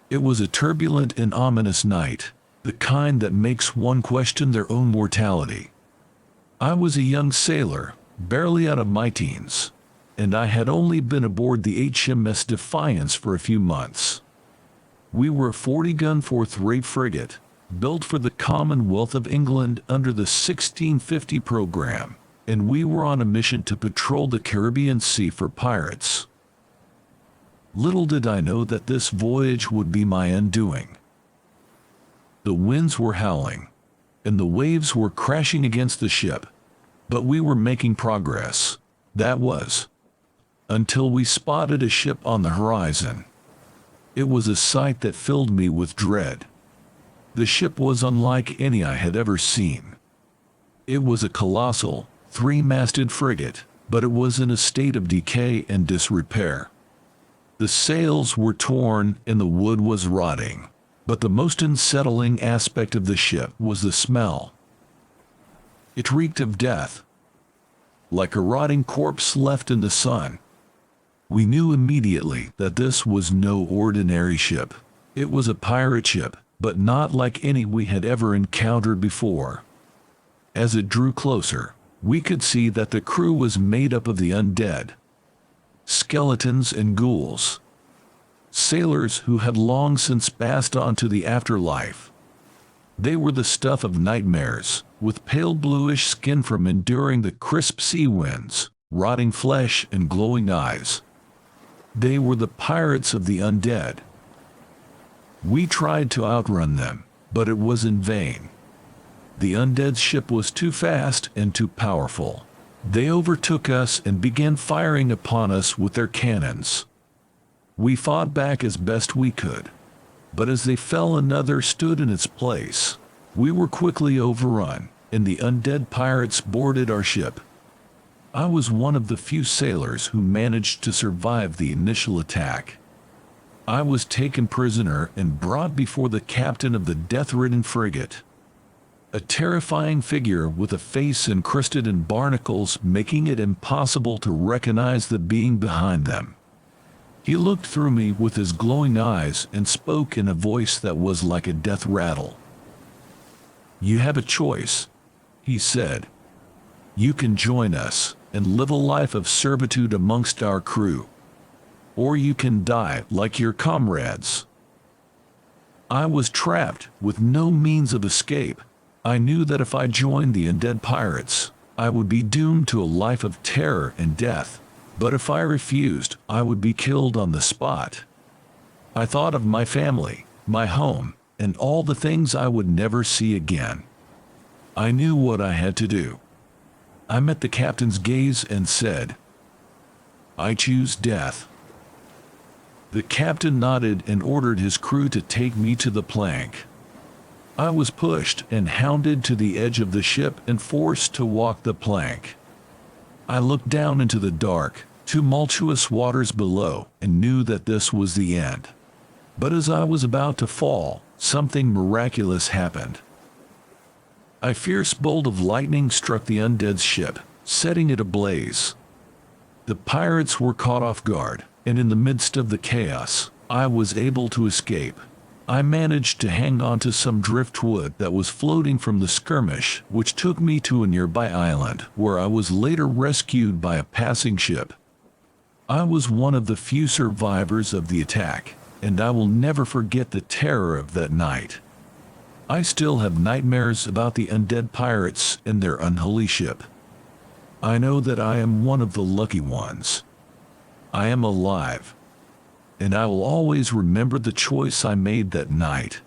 It was a turbulent and ominous night, the kind that makes one question their own mortality. I was a young sailor, barely out of my teens, and I had only been aboard the HMS Defiance for a few months. We were a 40-gun fourth-rate frigate, built for the Commonwealth of England under the 1650 program, and we were on a mission to patrol the Caribbean Sea for pirates. Little did I know that this voyage would be my undoing. The winds were howling, and the waves were crashing against the ship, but we were making progress. That was, until we spotted a ship on the horizon. It was a sight that filled me with dread. The ship was unlike any I had ever seen. It was a colossal, three-masted frigate, but it was in a state of decay and disrepair. The sails were torn and the wood was rotting, but the most unsettling aspect of the ship was the smell. It reeked of death, like a rotting corpse left in the sun. We knew immediately that this was no ordinary ship. It was a pirate ship, but not like any we had ever encountered before. As it drew closer, we could see that the crew was made up of the undead, skeletons and ghouls, sailors who had long since passed on to the afterlife. They were the stuff of nightmares, with pale bluish skin from enduring the crisp sea winds, rotting flesh and glowing eyes. They were the pirates of the undead. We tried to outrun them, but it was in vain. The undead ship was too fast and too powerful. They overtook us and began firing upon us with their cannons. We fought back as best we could, but as they fell, another stood in its place. We were quickly overrun, and the undead pirates boarded our ship. I was one of the few sailors who managed to survive the initial attack. I was taken prisoner and brought before the captain of the death-ridden frigate, a terrifying figure with a face encrusted in barnacles, making it impossible to recognize the being behind them. He looked through me with his glowing eyes and spoke in a voice that was like a death rattle. "You have a choice," he said. "You can join us and live a life of servitude amongst our crew, or you can die like your comrades." I was trapped with no means of escape. I knew that if I joined the undead pirates, I would be doomed to a life of terror and death, but if I refused, I would be killed on the spot. I thought of my family, my home, and all the things I would never see again. I knew what I had to do. I met the captain's gaze and said, "I choose death." The captain nodded and ordered his crew to take me to the plank. I was pushed and hounded to the edge of the ship and forced to walk the plank. I looked down into the dark, tumultuous waters below and knew that this was the end. But as I was about to fall, something miraculous happened. A fierce bolt of lightning struck the undead ship, setting it ablaze. The pirates were caught off guard, and in the midst of the chaos, I was able to escape. I managed to hang on to some driftwood that was floating from the skirmish, which took me to a nearby island, where I was later rescued by a passing ship. I was one of the few survivors of the attack, and I will never forget the terror of that night. I still have nightmares about the undead pirates and their unholy ship. I know that I am one of the lucky ones. I am alive, and I will always remember the choice I made that night.